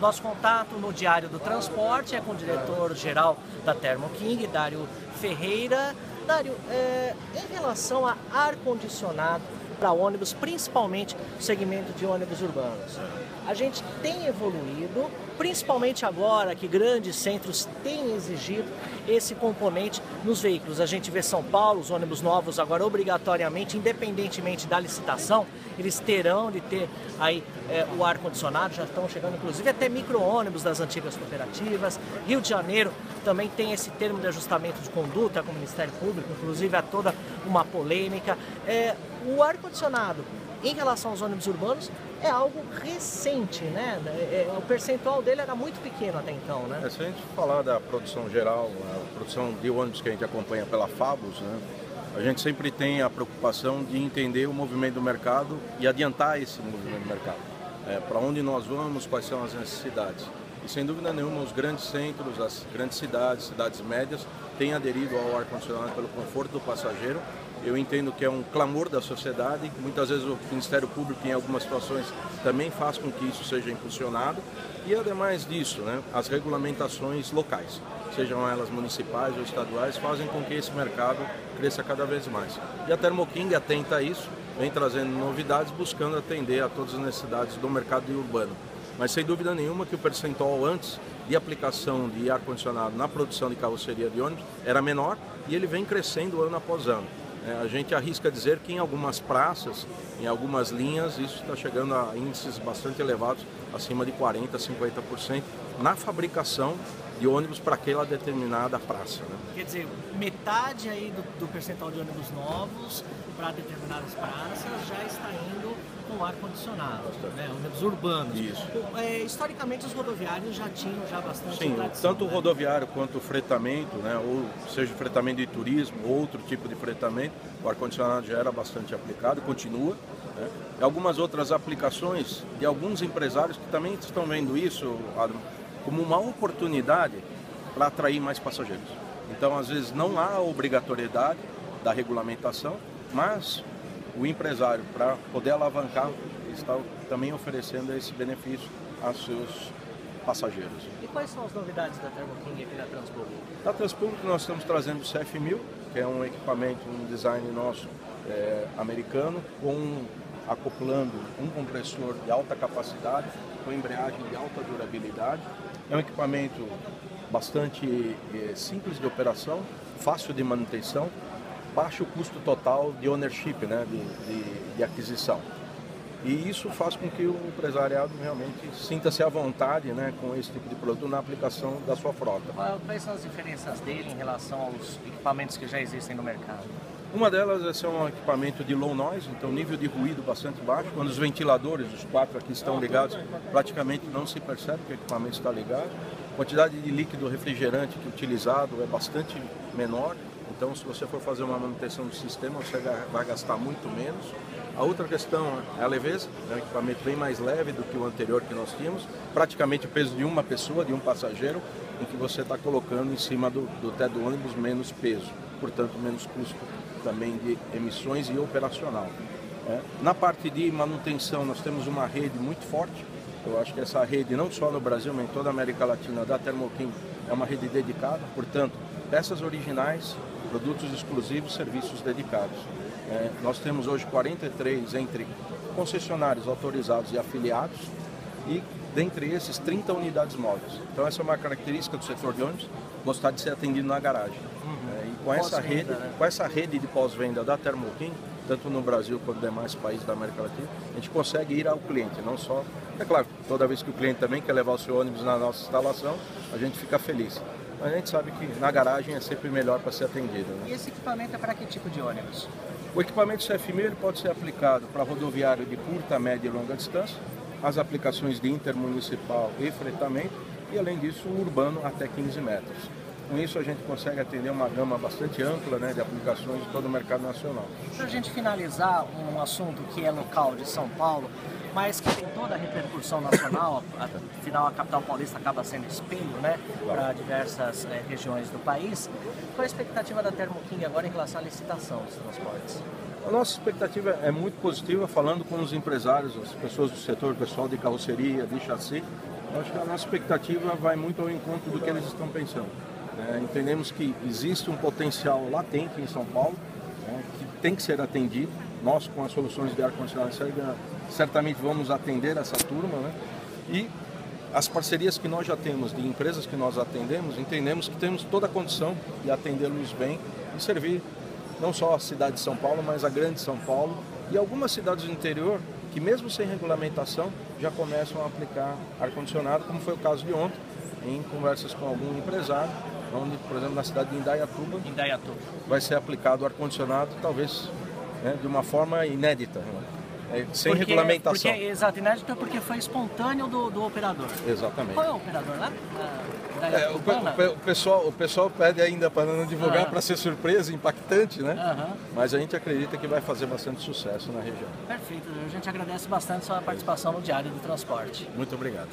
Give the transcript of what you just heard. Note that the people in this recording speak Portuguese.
Nosso contato no Diário do Transporte é com o diretor-geral da Thermo King, Dário Ferreira. Dário, em relação a ar-condicionado para ônibus, principalmente no segmento de ônibus urbanos, a gente tem evoluído, principalmente agora que grandes centros têm exigido esse componente nos veículos. A gente vê São Paulo, os ônibus novos agora obrigatoriamente, independentemente da licitação, eles terão de ter aí o ar-condicionado, já estão chegando inclusive até micro-ônibus das antigas cooperativas. Rio de Janeiro também tem esse termo de ajustamento de conduta com o Ministério Público, inclusive há toda uma polêmica. O ar-condicionado em relação aos ônibus urbanos é algo recente, né? O percentual dele era muito pequeno até então, né? Se a gente falar da produção geral, a produção de ônibus que a gente acompanha pela Fabus, né? A gente sempre tem a preocupação de entender o movimento do mercado e adiantar esse movimento do mercado. Para onde nós vamos, quais são as necessidades. E sem dúvida nenhuma, os grandes centros, as grandes cidades, cidades médias, têm aderido ao ar-condicionado pelo conforto do passageiro. Eu entendo que é um clamor da sociedade, muitas vezes o Ministério Público, em algumas situações, também faz com que isso seja impulsionado. E, ademais disso, né, as regulamentações locais, sejam elas municipais ou estaduais, fazem com que esse mercado cresça cada vez mais. E a Thermo King, atenta a isso, vem trazendo novidades, buscando atender a todas as necessidades do mercado urbano. Mas, sem dúvida nenhuma, que o percentual antes de aplicação de ar-condicionado na produção de carroceria de ônibus era menor e ele vem crescendo ano após ano. A gente arrisca dizer que em algumas praças, em algumas linhas, isso está chegando a índices bastante elevados, acima de 40%, 50%, na fabricação de ônibus para aquela determinada praça. Né? Quer dizer, metade aí do percentual de ônibus novos para determinadas praças já está indo com ar-condicionado, né? Ônibus urbanos. Isso. Historicamente, os rodoviários já tinham bastante tradição, tanto o rodoviário quanto o fretamento, né? Ou seja, fretamento de turismo, outro tipo de fretamento, o ar-condicionado já era bastante aplicado, continua. Né? E algumas outras aplicações de alguns empresários que também estão vendo isso, Adam, como uma oportunidade para atrair mais passageiros. Então, às vezes, não há obrigatoriedade da regulamentação, mas o empresário, para poder alavancar, está também oferecendo esse benefício aos seus passageiros. E quais são as novidades da Thermo King aqui na Transpúblico? Na Transpúblico nós estamos trazendo o CF1000, que é um equipamento, um design nosso americano, acoplando um compressor de alta capacidade, com embreagem de alta durabilidade. É um equipamento bastante simples de operação, fácil de manutenção, baixo custo total de ownership, né, de aquisição. E isso faz com que o empresariado realmente sinta-se à vontade, né, com esse tipo de produto na aplicação da sua frota. Quais são as diferenças dele em relação aos equipamentos que já existem no mercado? Uma delas é ser um equipamento de low noise, então nível de ruído bastante baixo. Quando os ventiladores, os 4 aqui estão ligados, praticamente não se percebe que o equipamento está ligado. A quantidade de líquido refrigerante que é utilizado é bastante menor. Então, se você for fazer uma manutenção do sistema, você vai gastar muito menos. A outra questão é a leveza, é um equipamento bem mais leve do que o anterior que nós tínhamos, praticamente o peso de uma pessoa, de um passageiro, em que você está colocando em cima do teto do ônibus menos peso, portanto menos custo também de emissões e operacional. Na parte de manutenção, nós temos uma rede muito forte. Eu acho que essa rede, não só no Brasil, mas em toda a América Latina, da Thermo King, é uma rede dedicada, portanto, peças originais, produtos exclusivos, serviços dedicados. Nós temos hoje 43 entre concessionários autorizados e afiliados e, dentre esses, 30 unidades móveis. Então, essa é uma característica do setor de ônibus, gostar de ser atendido na garagem. E com essa rede de pós-venda da Thermo King, tanto no Brasil quanto nos demais países da América Latina, a gente consegue ir ao cliente, não só... É claro, toda vez que o cliente também quer levar o seu ônibus na nossa instalação, a gente fica feliz. Mas a gente sabe que na garagem é sempre melhor para ser atendido. Né? E esse equipamento é para que tipo de ônibus? O equipamento CF1000 pode ser aplicado para rodoviário de curta, média e longa distância, as aplicações de intermunicipal e fretamento, e além disso, o urbano até 15 metros. Com isso, a gente consegue atender uma gama bastante ampla, né, de aplicações de todo o mercado nacional. Para a gente finalizar um assunto que é local de São Paulo, mas que tem toda a repercussão nacional, afinal a capital paulista acaba sendo espelho, né, para diversas regiões do país. Qual a expectativa da Thermo King agora em relação à licitação dos transportes? A nossa expectativa é muito positiva, falando com os empresários, as pessoas do setor, o pessoal de carroceria, de chassi. Eu acho que a nossa expectativa vai muito ao encontro do que eles estão pensando. Entendemos que existe um potencial latente em São Paulo, que tem que ser atendido. Nós, com as soluções de ar-condicionado, certamente vamos atender essa turma, né? E as parcerias que nós já temos, de empresas que nós atendemos, entendemos que temos toda a condição de atendê-los bem e servir não só a cidade de São Paulo, mas a grande São Paulo e algumas cidades do interior que mesmo sem regulamentação já começam a aplicar ar-condicionado, como foi o caso de ontem, em conversas com algum empresário, onde, por exemplo, na cidade de Indaiatuba, vai ser aplicado ar-condicionado, talvez de uma forma inédita, sem regulamentação. Exato, inédita porque foi espontâneo do operador. Exatamente. Qual é o operador lá? O pessoal pede ainda para não divulgar, para ser surpresa, impactante, né? Mas a gente acredita que vai fazer bastante sucesso na região. Perfeito, a gente agradece bastante a sua participação no Diário do Transporte. Muito obrigado.